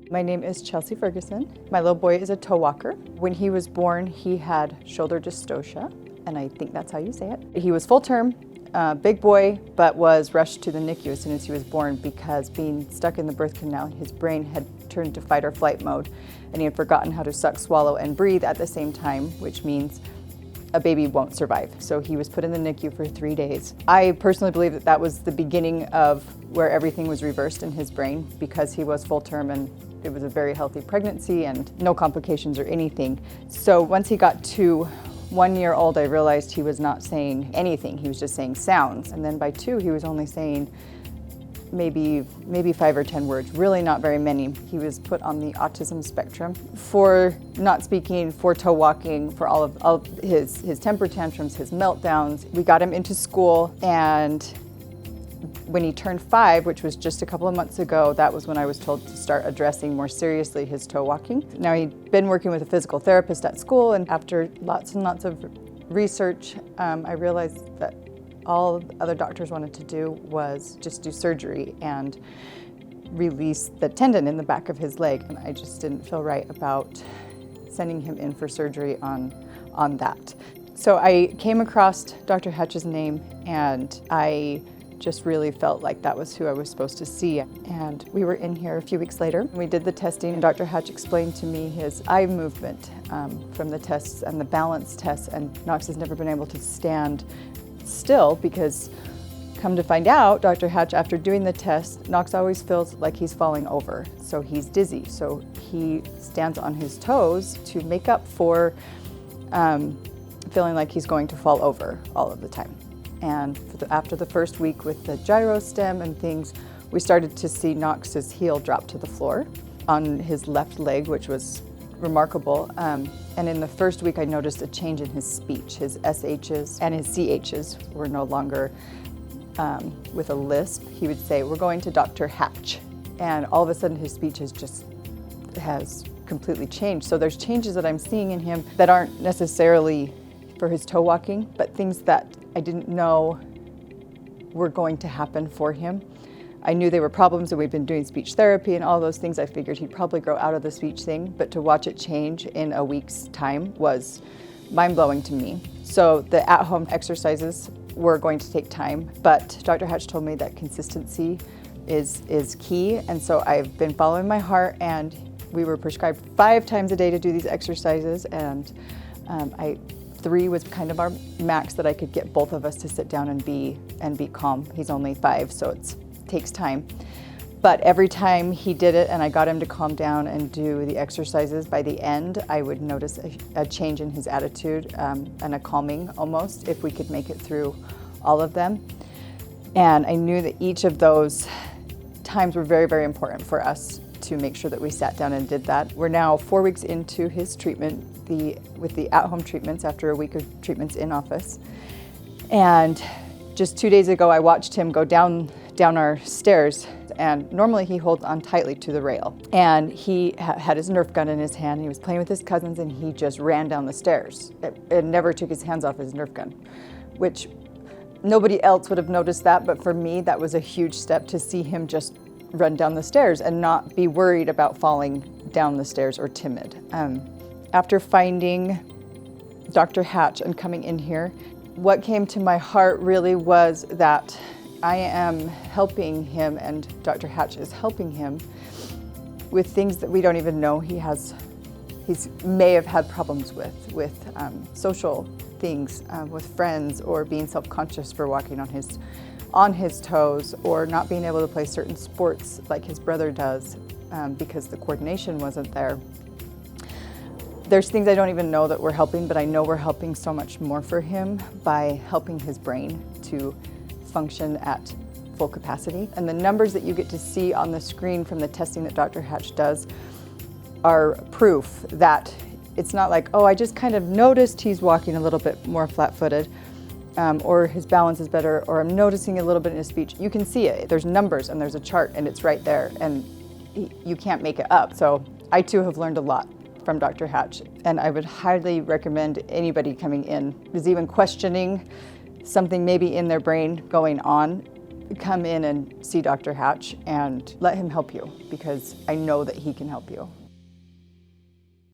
My name is Chelsea Ferguson. My little boy is a toe walker. When he was born, he had shoulder dystocia, and I think that's how you say it. He was full term, big boy, but was rushed to the NICU as soon as he was born because being stuck in the birth canal, his brain had turned to fight or flight mode, and he had forgotten how to suck, swallow, and breathe at the same time, which means a baby won't survive. So he was put in the NICU for 3 days. I personally believe that that was the beginning of where everything was reversed in his brain because he was full term and it was a very healthy pregnancy and no complications or anything. So once he got to 1 year old, I realized he was not saying anything. He was just saying sounds. And then by 2, he was only saying maybe 5 or 10 words, really not very many. He was put on the autism spectrum for not speaking, for toe walking, for all of his temper tantrums, his meltdowns. We got him into school, and when he turned 5, which was just a couple of months ago, that was when I was told to start addressing more seriously his toe walking. Now, he'd been working with a physical therapist at school, and after lots and lots of research, I realized that all other doctors wanted to do was just do surgery and release the tendon in the back of his leg. And I just didn't feel right about sending him in for surgery on that. So I came across Dr. Hatch's name, and I just really felt like that was who I was supposed to see. And we were in here a few weeks later. We did the testing, and Dr. Hatch explained to me his eye movement from the tests and the balance tests, and Knox has never been able to stand still because, come to find out, Dr. Hatch, after doing the test, Knox always feels like he's falling over. So he's dizzy. So he stands on his toes to make up for feeling like he's going to fall over all of the time. And after the first week with the gyro stem and things, we started to see Knox's heel drop to the floor on his left leg, which was remarkable. And in the first week, I noticed a change in his speech. His SHs and his CHs were no longer with a lisp. He would say, "We're going to Dr. Hatch." And all of a sudden, his speech has completely changed. So there's changes that I'm seeing in him that aren't necessarily for his toe walking, but things that I didn't know were going to happen for him. I knew they were problems, and we've been doing speech therapy and all those things. I figured he'd probably grow out of the speech thing, but to watch it change in a week's time was mind-blowing to me. So the at-home exercises were going to take time, but Dr. Hatch told me that consistency is key, and so I've been following my heart, and we were prescribed 5 times a day to do these exercises, and 3 was kind of our max that I could get both of us to sit down and be calm. He's only 5, so it takes time. But every time he did it and I got him to calm down and do the exercises, by the end I would notice a change in his attitude and a calming almost, if we could make it through all of them. And I knew that each of those times were very, very important for us to make sure that we sat down and did that. We're now 4 weeks into his treatment with the at-home treatments after a week of treatments in office. And just 2 days ago, I watched him go down our stairs, and normally he holds on tightly to the rail. And he had his Nerf gun in his hand. He was playing with his cousins, and he just ran down the stairs. It never took his hands off his Nerf gun, which nobody else would have noticed that, but for me, that was a huge step to see him just run down the stairs and not be worried about falling down the stairs or timid. After finding Dr. Hatch and coming in here, what came to my heart really was that I am helping him, and Dr. Hatch is helping him with things that we don't even know he may have had problems with social things, with friends, or being self-conscious for walking on his toes, or not being able to play certain sports like his brother does because the coordination wasn't there. There's things I don't even know that we're helping, but I know we're helping so much more for him by helping his brain to function at full capacity. And the numbers that you get to see on the screen from the testing that Dr. Hatch does are proof that it's not like, oh, I just kind of noticed he's walking a little bit more flat-footed, or his balance is better, or I'm noticing a little bit in his speech. You can see it. There's numbers and there's a chart and it's right there, and you can't make it up. So I too have learned a lot from Dr. Hatch, and I would highly recommend anybody coming in who's even questioning something maybe in their brain going on. come in and see Dr. Hatch and let him help you, because I know that he can help you.